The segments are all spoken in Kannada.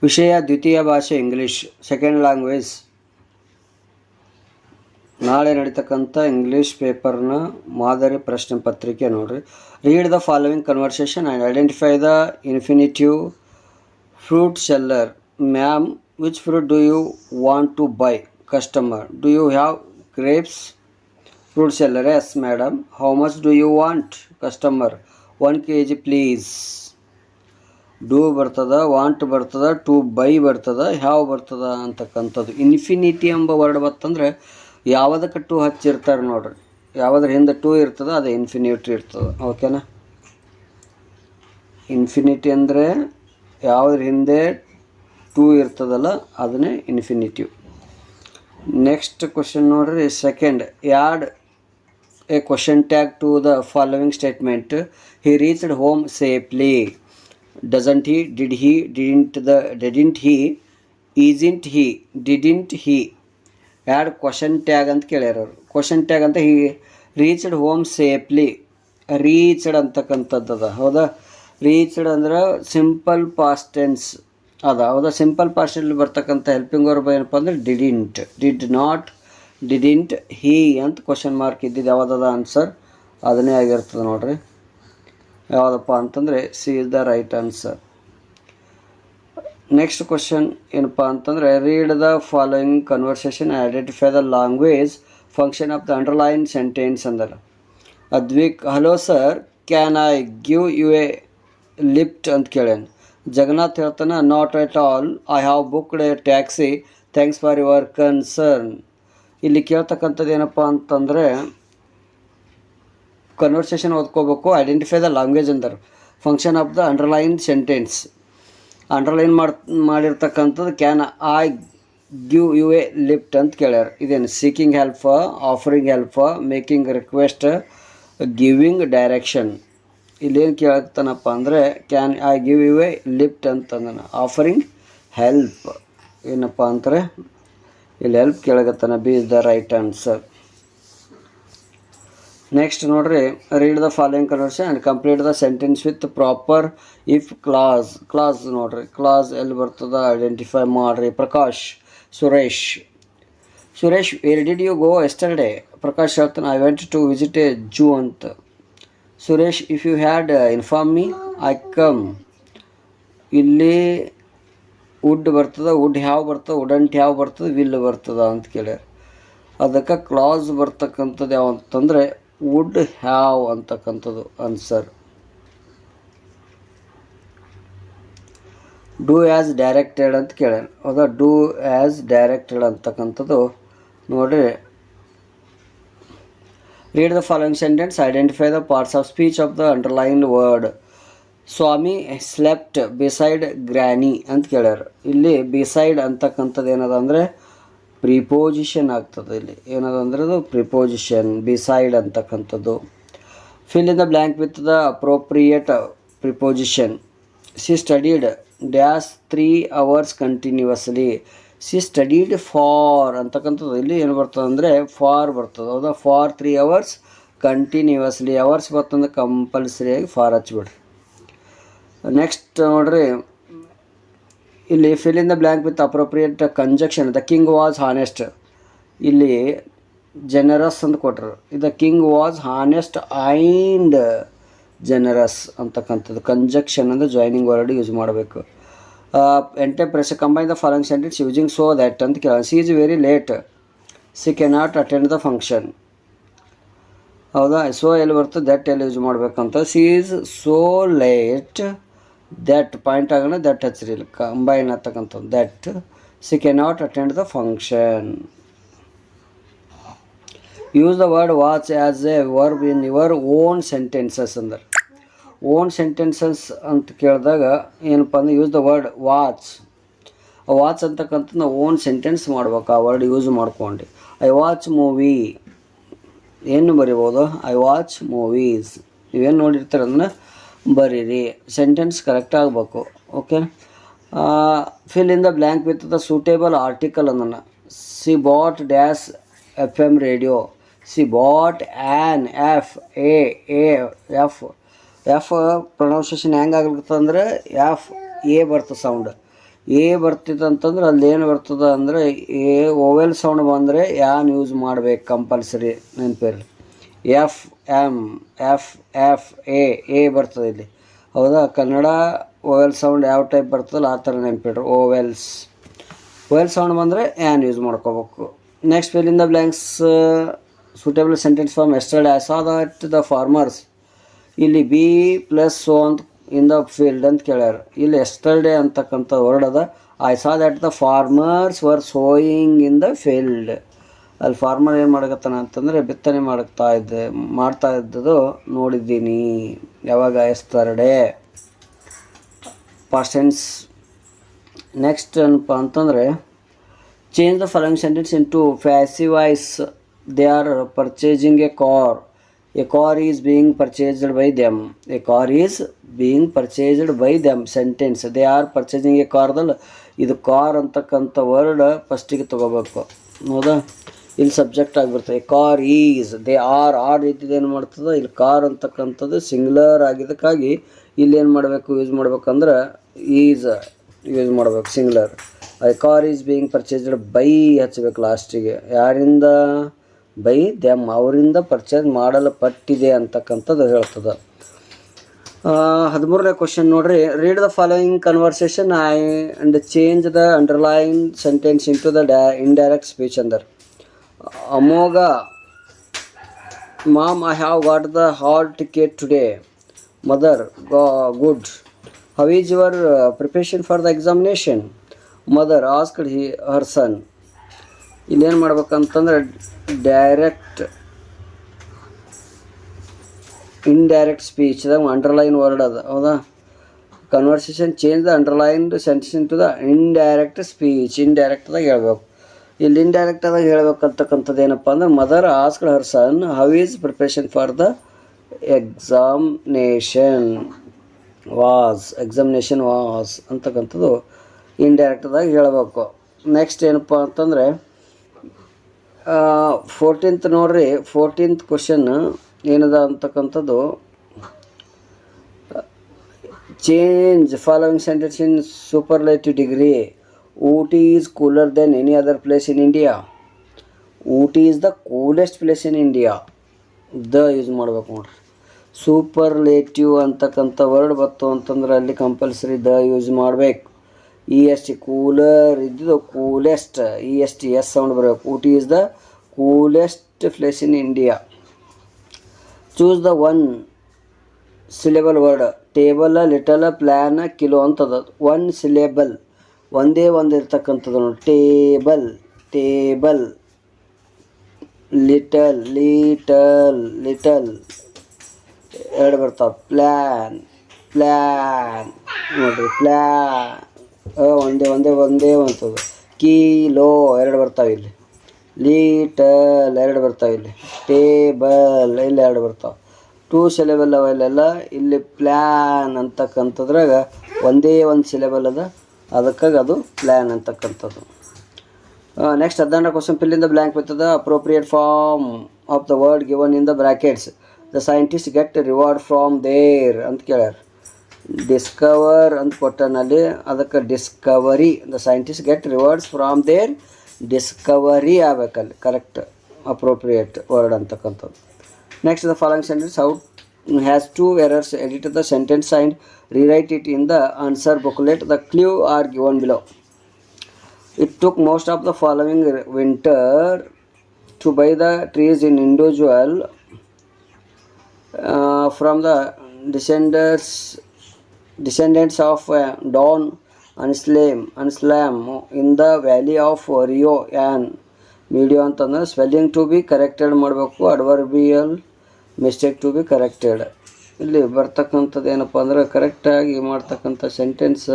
ವಿಷಯ ದ್ವಿತೀಯ ಭಾಷೆ ಇಂಗ್ಲೀಷ್, ಸೆಕೆಂಡ್ ಲ್ಯಾಂಗ್ವೇಜ್. ನಾಳೆ ನಡೀತಕ್ಕಂಥ ಇಂಗ್ಲೀಷ್ ಪೇಪರ್ನ ಮಾದರಿ ಪ್ರಶ್ನೆ ಪತ್ರಿಕೆ ನೋಡಿರಿ. Read the following conversation and identify the infinitive. Fruit seller: ma'am, which fruit do you want to buy? Customer: do you have grapes? Fruit seller: yes madam. How much do you want? Customer: 1 kg please. Do ಬರ್ತದ, ವಾಂಟ್ ಬರ್ತದ, ಟು ಬೈ ಬರ್ತದ, ಹ್ಯಾವ್ ಬರ್ತದ ಅಂತಕ್ಕಂಥದ್ದು. ಇನ್ಫಿನಿಟಿ ಎಂಬ ವರ್ಡ್ ಬರ್ತಂದ್ರೆ ಯಾವುದಕ್ಕೆ ಟು ಹಚ್ಚಿರ್ತಾರೆ ನೋಡ್ರಿ, ಯಾವುದ್ರ ಹಿಂದೆ ಟು ಇರ್ತದೆ ಅದು ಇನ್ಫಿನಿಟಿ ಇರ್ತದೆ. ಓಕೆನಾ? ಇನ್ಫಿನಿಟಿ ಅಂದರೆ ಯಾವುದ್ರ ಹಿಂದೆ ಟು ಇರ್ತದಲ್ಲ ಅದನ್ನೇ ಇನ್ಫಿನಿಟಿವ್. ನೆಕ್ಸ್ಟ್ ಕ್ವಶನ್ ನೋಡ್ರಿ, second. Add a question tag to the following statement. He reached home safely. Doesn't he, did he, didn't he, isn't he, didn't he. Add question tag ಅಂತ ಕೇಳ್ಯಾರ ಅವರು. ಕ್ವಶನ್ ಟ್ಯಾಗ್ ಅಂತ he reached home safely. Reached ಅಂತಕ್ಕಂಥದ್ದು ಅದ, ಹೌದಾ? ರೀಚ್ಡ್ ಅಂದ್ರೆ ಸಿಂಪಲ್ ಪಾಸ್ಟ್ ಟೆನ್ಸ್ ಅದ, ಹೌದಾ? ಸಿಂಪಲ್ ಪಾಸ್ಟಲ್ಲಿ ಬರ್ತಕ್ಕಂಥ ಹೆಲ್ಪಿಂಗ್ ವರ್ಬ್ ಏನಪ್ಪ ಅಂದರೆ ಡಿಡಿಂಟ್, ಡಿಡ್ ನಾಟ್, ಡಿಡಿಂಟ್, ಹಿ ಅಂತ ಕ್ವಶನ್ ಮಾರ್ಕ್ ಇದ್ದಿದ್ದು ಯಾವುದದ ಆನ್ಸರ್ ಅದನ್ನೇ ಆಗಿರ್ತದೆ ನೋಡ್ರಿ. ಯಾವುದಪ್ಪ ಅಂತಂದರೆ C is the right answer. Next question ಏನಪ್ಪ ಅಂತಂದರೆ read the following conversation identify the language function of the underline sentence ಅಂದಲ್ಲ. Advik: hello sir, can I give you a lift ಅಂತ ಕೇಳ್ಯಾನ. ಜಗನ್ನಾಥ್ ಹೇಳ್ತಾನೆ, not at all, I have booked a taxi, thanks for your concern. ಇಲ್ಲಿ ಕೇಳ್ತಕ್ಕಂಥದ್ದು ಏನಪ್ಪ ಅಂತಂದರೆ ಕನ್ವರ್ಸೇಷನ್ ಓದ್ಕೋಬೇಕು. ಐಡೆಂಟಿಫೈ ದ ಲ್ಯಾಂಗ್ವೇಜ್ ಅಂದ್ರೆ function of the underline sentence. Underline ಮಾಡಿರ್ತಕ್ಕಂಥದ್ದು can I give you a lift ಅಂತ ಕೇಳ್ಯಾರ. ಇದೇನು seeking help, offering help, making request, giving direction. ಇಲ್ಲೇನು ಕೇಳ್ತಾನಪ್ಪ ಅಂದರೆ can I give you a lift ಅಂತಂದಾನ. ಆಫರಿಂಗ್ ಹೆಲ್ಪ್ ಏನಪ್ಪ ಅಂತಾರೆ ಇಲ್ಲಿ ಹೆಲ್ಪ್ ಕೇಳಗತ್ತಾನ. B is the right answer. Next ನೋಡ್ರಿ, read the following conversation and complete the sentence with proper if clause. Clause ನೋಡ್ರಿ, ಕ್ಲಾಸ್ ಎಲ್ಲಿ ಬರ್ತದ ಐಡೆಂಟಿಫೈ ಮಾಡಿರಿ. Prakash: Suresh. Suresh: where did you go yesterday? Prakash ಹೇಳ್ತಾನೆ, I went to visit a zoo ಅಂತ. Suresh: if you had inform me I come. ಇಲ್ಲಿ ವುಡ್ ಬರ್ತದ, ವುಡ್ ಹ್ಯಾವ್ ಬರ್ತದೆ, ವುಡಂಟ್ ಹ್ಯಾವ್ ಬರ್ತದೆ, ವಿಲ್ ಬರ್ತದ ಅಂತ ಕೇಳ್ಯಾರ. ಅದಕ್ಕೆ ಕ್ಲಾಸ್ ಬರ್ತಕ್ಕಂಥದ್ದು ಯಾವ ಅಂತಂದರೆ ವುಡ್ ಹ್ಯಾವ್ ಅಂತಕ್ಕಂಥದ್ದು ಆನ್ಸರ್. ಡೂ ಆ್ಯಸ್ ಡೈರೆಕ್ಟೆಡ್ ಅಂತ ಕೇಳ್ಯಾರ, ಹೌದಾ? ಡೂ ಆ್ಯಸ್ ಡೈರೆಕ್ಟೆಡ್ ಅಂತಕ್ಕಂಥದ್ದು ನೋಡ್ರಿ. Read the following sentence identify the parts of speech of the underlined word. Swami slept beside granny ಅಂತ ಕೇಳ್ಯಾರ. ಇಲ್ಲಿ ಬಿಸೈಡ್ ಅಂತಕ್ಕಂಥದ್ದು ಏನದ ಅಂದರೆ ಪ್ರಿಪೋಸಿಷನ್ ಆಗ್ತದೆ. ಇಲ್ಲಿ ಏನದ ಅಂದ್ರೆ ಅದು ಪ್ರಿಪೋಸಿಷನ್, ಬಿಸೈಡ್ ಅಂತಕ್ಕಂಥದ್ದು. Fill in the blank with the appropriate preposition. She studied dash 3 hours continuously. She studied for ಅಂತಕ್ಕಂಥದ್ದು ಇಲ್ಲಿ ಏನು ಬರ್ತದೆ ಅಂದರೆ ಫಾರ್ ಬರ್ತದೆ, ಹೌದಾ? For 3 hours continuously. ಅವರ್ಸ್ ಬರ್ತಂದ್ರೆ ಕಂಪಲ್ಸರಿಯಾಗಿ ಫಾರ್ ಹಚ್ಬಿಡ್ರಿ. ನೆಕ್ಸ್ಟ್ ನೋಡ್ರಿ, ಇಲ್ಲಿ fill in the blank with appropriate conjunction. The king was honest. ಇಲ್ಲಿ ಜನರಸ್ ಅಂತ ಕೊಟ್ಟರು. The king was honest and generous ಅಂತಕ್ಕಂಥದ್ದು. ಕಂಜಕ್ಷನ್ ಅಂದರೆ ಜಾಯ್ನಿಂಗ್ ವರ್ಡ್ ಯೂಸ್ ಮಾಡಬೇಕು. ಎಂಟೇ ಪ್ರೆಸ್ combine the following sentence using so that ಅಂತ ಕೇಳ. She is very late, she cannot attend the function, ಹೌದಾ? ಸೋ ಎಲ್ಲಿ ಬರ್ತದೆ, ದಟ್ ಎಲ್ಲಿ ಯೂಸ್ ಮಾಡಬೇಕಂತ. She is so late that point ಆಗೋಣ, ದಟ್ ಹಚ್ಚಿರಿ. ಕಂಬೈನ್ ಆಗ್ತಕ್ಕಂಥದ್ದು that. She cannot attend the function. Use the word watch as a verb in your own sentences ಅಂದ್ರೆ. ಓನ್ ಸೆಂಟೆನ್ಸಸ್ ಅಂತ ಕೇಳಿದಾಗ ಏನಪ್ಪ ಅಂದ್ರೆ use the word watch. Watch ಅಂತಕ್ಕಂಥದ್ದು ನಾವು ಓನ್ ಸೆಂಟೆನ್ಸ್ ಮಾಡ್ಬೇಕು, ಆ ವರ್ಡ್ ಯೂಸ್ ಮಾಡ್ಕೊಂಡು. ಐ ವಾಚ್ ಮೂವಿ ಏನು ಬರಿಬೋದು, ಐ ವಾಚ್ ಮೂವೀಸ್. ನೀವೇನು ನೋಡಿರ್ತೀರ ಅಂದ್ರೆ ಬರೀರಿ, ಸೆಂಟೆನ್ಸ್ ಕರೆಕ್ಟ್ ಆಗಬೇಕು. Okay. Fill in the blank with the suitable article ಅಂದನ್ನು. She bought dash FM radio. She bought an F pronunciation ಹೆಂಗೆ ಆಗ್ಲಿರ್ತಂದ್ರೆ ಎಫ್ ಎ ಬರ್ತದೆ ಸೌಂಡ್. ಎ ಬರ್ತಿತ್ತು ಅಂತಂದ್ರೆ ಅಲ್ಲಿ ಏನು ಬರ್ತದೆ ಅಂದರೆ ಎ ಓವೆಲ್ ಸೌಂಡ್ ಬಂದರೆ ಯಾನ್ ಯೂಸ್ ಮಾಡ್ಬೇಕು ಕಂಪಲ್ಸರಿ ನೆನಪಿರಲಿ. F M F F A ಬರ್ತದೆ ಇಲ್ಲಿ, ಹೌದಾ. ಕನ್ನಡ ಓವೆಲ್ ಸೌಂಡ್ ಯಾವ ಟೈಪ್ ಬರ್ತದಲ್ಲ ಆ ಥರ ನೆನಪಿಡ್ರಿ, ಓವೆಲ್ ಸೌಂಡ್ ಬಂದರೆ ಯಾನ್ ಯೂಸ್ ಮಾಡ್ಕೋಬೇಕು. Next fill in the blanks suitable sentence form yesterday I saw that the farmers. ಇಲ್ಲಿ ಬಿ ಪ್ಲಸ್ ಸೋ ಅಂತ ಇನ್ ದ ಫೀಲ್ಡ್ ಅಂತ ಕೇಳ್ಯಾರ. ಇಲ್ಲಿ ಎಸ್ಟರ್ಡೇ ಅಂತಕ್ಕಂಥ ವರ್ಡ್ ಅದ. I saw that the farmers var sowing in the field. ಅಲ್ಲಿ ಫಾರ್ಮರ್ ಏನು ಮಾಡಕತ್ತಾನ ಅಂತಂದರೆ ಬಿತ್ತನೆ ಮಾಡ್ತಾ ಇದ್ದದ್ದು ನೋಡಿದ್ದೀನಿ. ಯಾವಾಗ? Yesterday, past tense. ನೆಕ್ಸ್ಟ್ ಏನಪ್ಪ ಅಂತಂದರೆ change the following sentence into passive voice. They are purchasing a car. A car is being purchased by them. A car is being purchased by them. Sentence they are purchasing a ಕಾರ್ದಲ್ಲಿ ಇದು ಕಾರ್ ಅಂತಕ್ಕಂಥ ವರ್ಡ್ ಫಸ್ಟಿಗೆ ತೊಗೋಬೇಕು, ಹೌದಾ. ಇಲ್ಲಿ ಸಬ್ಜೆಕ್ಟ್ ಆಗಿಬಿಡ್ತದೆ. A car is, they are ಇದ್ದಿದ್ದು ಏನು ಮಾಡ್ತದೆ, ಇಲ್ಲಿ ಕಾರ್ ಅಂತಕ್ಕಂಥದ್ದು ಸಿಂಗ್ಯುಲರ್ ಆಗಿದ್ದಕ್ಕಾಗಿ ಇಲ್ಲಿ ಏನು ಮಾಡಬೇಕು, ಯೂಸ್ ಮಾಡ್ಬೇಕಂದ್ರೆ ಈಸ್ ಯೂಸ್ ಮಾಡಬೇಕು, singular. A car is being purchased by ಹಚ್ಚಬೇಕು ಲಾಸ್ಟಿಗೆ. ಯಾರಿಂದ? ಬೈ ದೆಮ್, ಅವರಿಂದ ಪರ್ಚೇಸ್ ಮಾಡಲ್ಪಟ್ಟಿದೆ ಅಂತಕ್ಕಂಥದ್ದು ಹೇಳ್ತದೆ. 13ನೇ ಕ್ವಶನ್ ನೋಡ್ರಿ. Read the following conversation and change the underline sentence into the indirect speech. ಅಂದರೆ Amogha, mom I have got the hall ticket today. Mother, good. How is your preparation for the examination? Mother asked her son. ಇಲ್ಲೇನು ಮಾಡ್ಬೇಕಂತಂದ್ರೆ ಡೈರೆಕ್ಟ್ ಇಂಡೈರೆಕ್ಟ್ ಸ್ಪೀಚ್ದಾಗ ಅಂಡರ್ಲೈನ್ ವರ್ಡ್ ಅದ, ಹೌದಾ. Conversation change the underlined sentence into the indirect speech. ಇಂಡೈರೆಕ್ಟ್ದಾಗ ಹೇಳ್ಬೇಕು. ಇಲ್ಲಿ ಇಂಡೈರೆಕ್ಟಾದಾಗ ಹೇಳ್ಬೇಕಂತಕ್ಕಂಥದ್ದು ಏನಪ್ಪ ಅಂದ್ರೆ mother asked her son how is preparation for the examination was ಅಂತಕ್ಕಂಥದ್ದು ಇಂಡೈರೆಕ್ಟ್ದಾಗ ಹೇಳಬೇಕು. ನೆಕ್ಸ್ಟ್ ಏನಪ್ಪ ಅಂತಂದರೆ 14th ನೋಡ್ರಿ. 14th ಕ್ವಶನ್ ಏನದ ಅಂತಕ್ಕಂಥದ್ದು change following sentence in superlative degree. Ooty is cooler than any other place in India. Ooty is the coolest place in India. The use ಮಾಡ್ಬೇಕು ನೋಡ್ರಿ. ಸೂಪರ್ಲೇಟಿವ್ ಅಂತಕ್ಕಂಥ ವರ್ಡ್ ಬತ್ತು ಅಂತಂದ್ರೆ ಅಲ್ಲಿ ಕಂಪಲ್ಸರಿ ದ ಯೂಸ್ ಮಾಡಬೇಕು. ಇ ಎಸ್ ಟಿ ಕೂಲರ್ ಇದ್ದಿದ್ದು coolest, E S T S sound ಬರಬೇಕು. Ooty is the coolest place in India. Choose the one syllable word. Table, little, plan, kilo ಅಂತದ. ಒನ್ ಸಿಲೆಬಲ್, ಒಂದೇ ಒಂದು ಇರ್ತಕ್ಕಂಥದ್ದು ನೋಡಿ. ಟೇಬಲ್, ಲಿಟಲ್ ಎರಡು ಬರ್ತಾವೆ. ಪ್ಲ್ಯಾನ್ ನೋಡಿರಿ, ಒಂದೇ ಅಂತದ್ದು. ಕಿಲೋ ಎರಡು ಬರ್ತಾವೆ ಇಲ್ಲಿ. ಲೀಟಲ್ ಎರಡು ಬರ್ತಾವೆ ಇಲ್ಲಿ. ಟೇಬಲ್ ಇಲ್ಲಿ ಎರಡು ಬರ್ತಾವೆ. 2 ಸಿಲೆಬಲ್ ಅವೆಲ್ಲ. ಇಲ್ಲಿ ಪ್ಲ್ಯಾನ್ ಅಂತಕ್ಕಂಥದ್ರಾಗ ಒಂದೇ ಒಂದು ಸಿಲೆಬಲ್ ಅದ, ಅದಕ್ಕಾಗಿ ಅದು ಪ್ಲ್ಯಾನ್ ಅಂತಕ್ಕಂಥದ್ದು. ನೆಕ್ಸ್ಟ್ 14ನೇ question. Fill in the blank with the appropriate form of the word given in the brackets. The scientist get reward from their ಅಂತ ಕೇಳ್ಯಾರ. ಡಿಸ್ಕವರ್ ಅಂತ ಕೊಟ್ಟನಲ್ಲಿ, ಅದಕ್ಕೆ discovery. The scientist get rewards from their discovery ಆಗಬೇಕಲ್ಲಿ ಕರೆಕ್ಟ್ ಅಪ್ರೋಪ್ರಿಯೇಟ್ ವರ್ಡ್ ಅಂತಕ್ಕಂಥದ್ದು. Next the following sentence has 2 errors. Edit the sentence and rewrite it in the answer booklet. The clue are given below. It took most of the following winter to buy the trees in individual from the descendants of Don and Slam in the valley of Rio and Medio ಅಂತಂದ್ರೆ ಸ್ಪೆಲ್ಲಿಂಗ್ ಟು ಬಿ ಕರೆಕ್ಟೆಡ್ ಮಾಡಬೇಕು. Adverbial mistake to be corrected. ಇಲ್ಲಿ ಬರ್ತಕ್ಕಂಥದ್ದು ಏನಪ್ಪ ಅಂದ್ರೆ ಕರೆಕ್ಟಾಗಿ ಮಾಡ್ತಕ್ಕಂಥ sentence.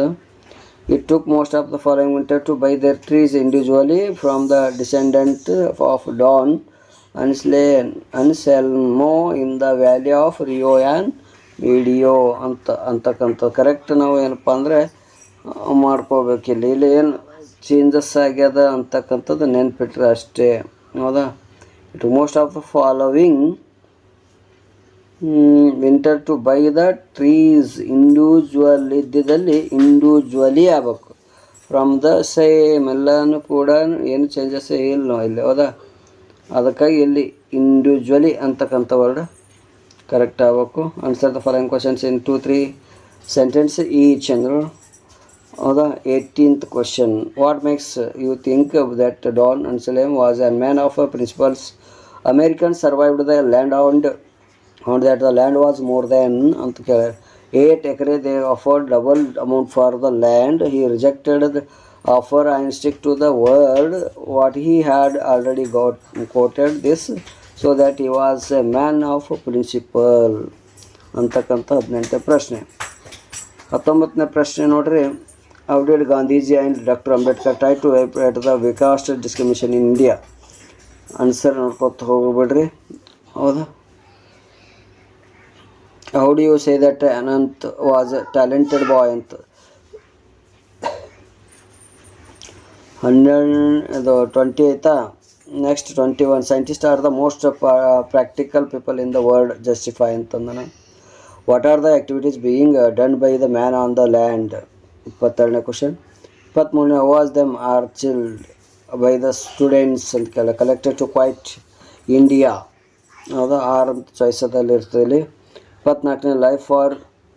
It took most of the following winter to buy their trees individually from the descendant of Don Anselmo in the valley of Rio and Medio ಅಂತಕ್ಕಂಥದ್ದು ಕರೆಕ್ಟ್ ನಾವು ಏನಪ್ಪ ಅಂದರೆ ಮಾಡ್ಕೋಬೇಕಿಲ್ಲ. ಇಲ್ಲಿ ಏನು ಚೇಂಜಸ್ ಆಗ್ಯದ ಅಂತಕ್ಕಂಥದ್ದು ನೆನ್ಪಿಟ್ರೆ ಅಷ್ಟೇ, ಹೌದಾ. It most of the following winter to by the trees individual ಇದ್ದಿದ್ದಲ್ಲಿ ಇಂಡಿವಿಜುವಲಿ ಆಗಬೇಕು. ಫ್ರಮ್ ದ ಸೇಮ್ ಎಲ್ಲನೂ ಕೂಡ ಏನು ಚೇಂಜಸ್ ಇಲ್ಲ ಇಲ್ಲಿ, ಹೌದಾ? ಅದಕ್ಕಾಗಿ ಇಲ್ಲಿ ಇಂಡಿವಿಜುವಲಿ ಅಂತಕ್ಕಂಥ ವರ್ಡ್ ಕರೆಕ್ಟ್ ಆಗಬೇಕು. Answer the following questions in 2-3 sentence each ಅಂದರು, ಹೌದಾ? 18th question, what makes you think that Don Anselm was a man of principles? American survived the land on that the land was more than ಅಂತ ಕೇಳ್ಯಾರ. 8 acre they offered double amount for the land. He rejected the offer and stick to the word what he had already quoted this so that he was a man of principle ಅಂತಕ್ಕಂಥ 18ನೇ ಪ್ರಶ್ನೆ. 19ನೇ ಪ್ರಶ್ನೆ ನೋಡ್ರಿ, how did Gandhiji and Dr. Ambedkar try to eradicate the caste discrimination in India? Answer ನೋಡ್ಕೊತ ಹೋಗ್ಬಿಡ್ರಿ, ಹೌದಾ? How do you say that Anant was a talented boy ಅಂತ? 20 ಆಯ್ತಾ. Next 21, scientists are the most practical people in the world, justify ಅಂತಂದನ. What are the activities being done by the man on the land? 22ನೇ ಕ್ವಶನ್. 23ನೇ, was them archived by the students ಅಂತ ಕೇಳ collected to quite India, ಹೌದಾ? 6 ಅಂತ ಚಾಯ್ಸ್ ಅದಲ್ಲಿ ಇರ್ತದೆ ಇಲ್ಲಿ. 24ನೇ, life for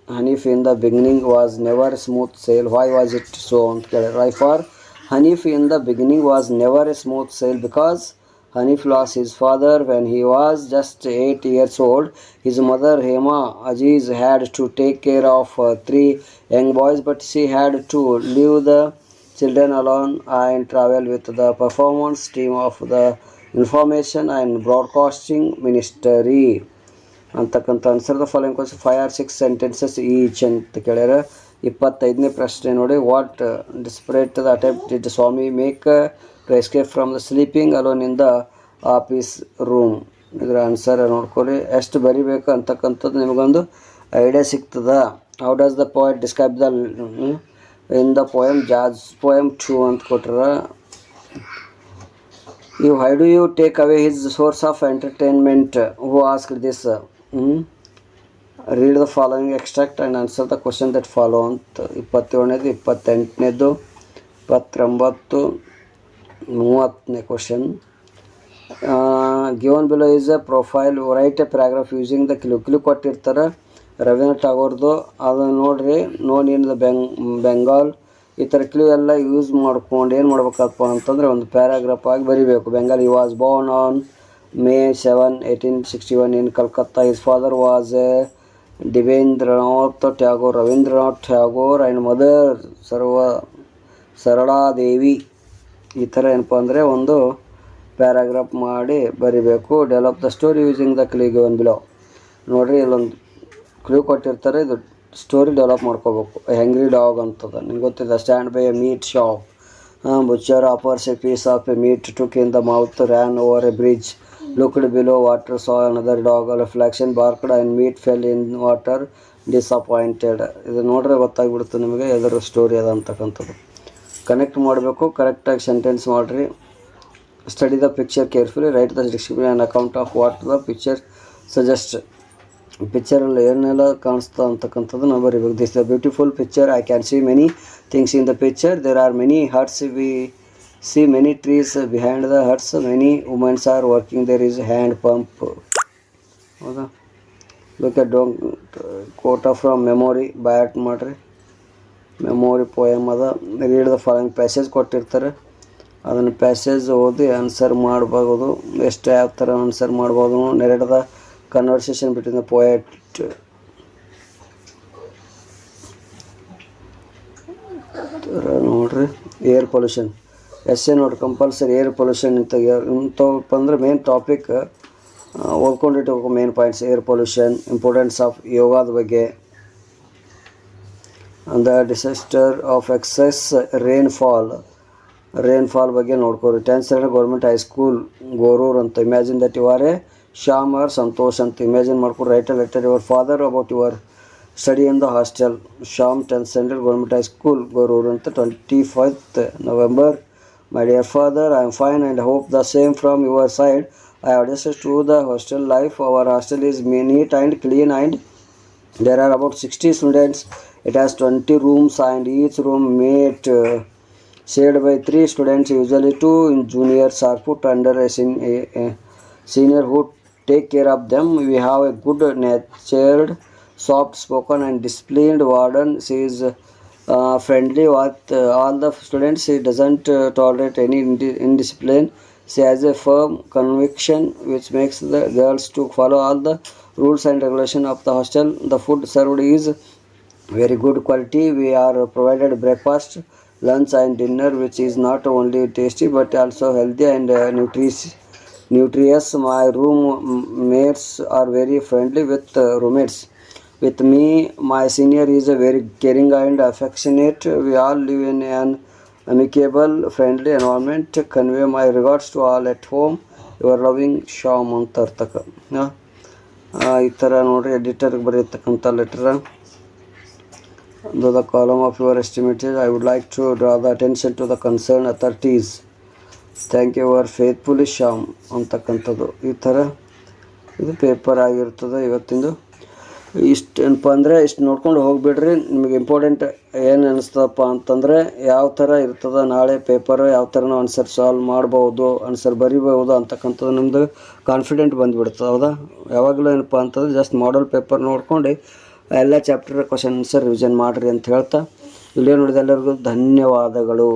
Hanif in the beginning was never smooth sail, why was it so ಅಂತ ಕೇಳಿ. Life for Hanif in the beginning was never a smooth sail because Hanif lost his father when he was just 8 years old. His mother Hema Aziz had to take care of 3 young boys, but she had to leave the children alone and travel with the performance team of the information and broadcasting ministry ಅಂತಕ್ಕಂಥ. Answer the following question 5 or 6 sentences each ಅಂತ ಕೇಳ್ಯಾರ. 25ನೇ ಪ್ರಶ್ನೆ ನೋಡಿ, what desperate the attempt did Swami make to escape from the sleeping alone in the office room? ಇದರ ಆನ್ಸರ್ ನೋಡ್ಕೊರಿ. ಎಷ್ಟು ಬರಿಬೇಕು ಅಂತಕ್ಕಂಥದ್ದು ನಿಮಗೊಂದು ಐಡಿಯಾ ಸಿಗ್ತದ. How does the poet describe the in the poem jazz poem 2 ಅಂತ ಕೊಟ್ರ. Why do you take away his source of entertainment? Who asked this? Read the following extract and answer the question that follow ಅಂತ. 27ನೇದು, 28ನೇದು, 29, 30ನೇ question. Given below is a profile, write a paragraph using the clue ಕೊಟ್ಟಿರ್ತಾರೆ ರವೀಂದ್ರನಾಥ್ ಟಾಗೋರ್ದು, ಅದನ್ನು ನೋಡ್ರಿ. ನೋನ್ ಇನ್ ದ ಬೆಂಗಾಲ್, ಈ ಥರ ಕ್ಲೂ ಎಲ್ಲ ಯೂಸ್ ಮಾಡ್ಕೊಂಡು ಏನು ಮಾಡ್ಬೇಕಪ್ಪ ಅಂತಂದರೆ ಒಂದು ಪ್ಯಾರಾಗ್ರಾಫ್ ಆಗಿ ಬರಿಬೇಕು. Bengal, he was born on May 7, 1861 in Calcutta. His father was Devendranath Tagore, Rabindranath Tagore, and mother Sarala Devi. ಈ ಥರ ಏನಪ್ಪ ಅಂದರೆ ಒಂದು ಪ್ಯಾರಾಗ್ರಾಫ್ ಮಾಡಿ ಬರಿಬೇಕು. Develop the story using the clue given below. ನೋಡಿರಿ, ಇಲ್ಲೊಂದು ಕ್ಲೂ ಕೊಟ್ಟಿರ್ತಾರೆ, ಇದು ಸ್ಟೋರಿ ಡೆವಲಪ್ ಮಾಡ್ಕೋಬೇಕು. ಹೆಂಗ್ರಿ ಡಾಗ್ ಅಂತದ ನಿಮ್ಗೆ ಗೊತ್ತಿದೆ. Stand by A meet shop, butcher offers a piece of meat, took in the mouth, ran over a bridge, looked below water, saw another dog, a reflection, barked and meat fell in water, disappointed. ಇದು ನೋಡ್ರೆ ಗೊತ್ತಾಗ್ಬಿಡುತ್ತೆ ನಿಮಗೆ ಎದರ ಸ್ಟೋರಿ ಅದ ಅಂತಕ್ಕಂಥದ್ದು. ಕನೆಕ್ಟ್ ಮಾಡಬೇಕು, ಕರೆಕ್ಟಾಗಿ ಸೆಂಟೆನ್ಸ್ ಮಾಡಿರಿ. Study the picture carefully, write the description and account of what the picture suggest. ಪಿಕ್ಚರಲ್ಲಿ ಏನೆಲ್ಲ ಕಾಣಿಸ್ತಾ ಅಂತಕ್ಕಂಥದ್ದು ನಾವು ಬರೀಬೇಕು. This the beautiful picture, I can see many things in the picture, there are many huts, we see many trees behind the huts, many womens are working, there is hand pump, ಹೌದಾ? Look at don't quote from memory, ಬ್ಯಾಟ್ ಮಾಡಿರಿ. ಮೆಮೊರಿ ಪೋಯಮ್ ಅದ. ರೀಡ್ ದ ಫಾಲೋಯಿಂಗ್ ಪ್ಯಾಸೇಜ್ ಕೊಟ್ಟಿರ್ತಾರೆ, ಅದನ್ನು ಪ್ಯಾಸೇಜ್ ಓದಿ ಆನ್ಸರ್ ಮಾಡ್ಬೋದು. ಎಷ್ಟು ಯಾವ ಥರ ಆನ್ಸರ್ ಮಾಡ್ಬೋದು. Narrate the conversation between the poet. ನೋಡ್ರಿ, ಏರ್ ಪೊಲ್ಯೂಷನ್ ಎಸ್ಸೆ ನೋಡ್ರಿ, ಕಂಪಲ್ಸರಿ ಏರ್ ಪೊಲ್ಯೂಷನ್ ಇಂಥವಪ್ಪ ಅಂದ್ರೆ ಮೇನ್ ಟಾಪಿಕ್ ಓದ್ಕೊಂಡಿಟ್ಟು main points. Air pollution, importance of ಯೋಗದ ಬಗ್ಗೆ, the disaster of excess rainfall ಬಗ್ಗೆ ನೋಡ್ಕೊರಿ. 10th standard government high school Gorur ಅಂತ. Imagine that you are a Shyam or Santosh ಅಂತ ಇಮ್ಯಾಜಿನ್ ಮಾಡ್ಕೊಂಡು write a letter your father about your study in the hostel. Shyam 10th standard government high school Gorur ಅಂತ. 25th November, my dear father, I am fine and hope the same from your side. I have adjusted to the hostel life. Our hostel is neat and clean and there are about 60 students. It has 20 rooms and each room mate shared by 3 students, usually 2 juniors are put under a senior who take care of them. We have a good natured, soft spoken and disciplined warden. She is friendly with all the students. She doesn't tolerate any indiscipline. She has a firm conviction which makes the girls to follow all the rules and regulation of the hostel. The food served is very good quality. We are provided breakfast, lunch and dinner which is not only tasty but also healthy and nutritious. My roommates are very friendly with roommates. With me, my senior is a very caring and affectionate. We all live in an amicable, friendly environment. Convey my regards to all at home. Your loving Sham ಅಂತ ಇರ್ತಕ್ಕ. ಈ ಥರ ನೋಡ್ರಿ ಎಡಿಟರ್ಗೆ ಬರೆಯತಕ್ಕಂಥ letter. The column of your estimate is, I would like to draw the attention to the concerned authorities. Thank you yours faithfully Shyam ಅಂತಕ್ಕಂಥದ್ದು. ಈ ಥರ ಇದು ಪೇಪರ್ ಆಗಿರ್ತದೆ ಇವತ್ತಿಂದು. ಇಷ್ಟು ಏನಪ್ಪ ಅಂದರೆ ಇಷ್ಟು ನೋಡ್ಕೊಂಡು ಹೋಗಿಬಿಡ್ರಿ. ನಿಮಗೆ ಇಂಪಾರ್ಟೆಂಟ್ ಏನು ಅನ್ನಿಸ್ತದಪ್ಪ ಅಂತಂದರೆ ಯಾವ ಥರ ಇರ್ತದೆ ನಾಳೆ ಪೇಪರ್, ಯಾವ ಥರ ನಾವು ಆನ್ಸರ್ ಸಾಲ್ವ್ ಮಾಡ್ಬೋದು, ಆನ್ಸರ್ ಬರಿಬೋದು ಅಂತಕ್ಕಂಥದ್ದು ನಿಮ್ಮದು ಕಾನ್ಫಿಡೆಂಟ್ ಬಂದುಬಿಡ್ತದೆ. ಹೌದಾ? ಯಾವಾಗಲೂ ಏನಪ್ಪ ಅಂತಂದರೆ ಜಸ್ಟ್ ಮಾಡಲ್ ಪೇಪರ್ ನೋಡ್ಕೊಂಡು ಎಲ್ಲ ಚಾಪ್ಟರ್ ಕ್ವಶನ್ ಆನ್ಸರ್ ರಿವಿಷನ್ ಮಾಡಿರಿ ಅಂತ ಹೇಳ್ತಾ ವಿಡಿಯೋ ನೋಡಿದ ಎಲ್ಲರಿಗೂ ಧನ್ಯವಾದಗಳು.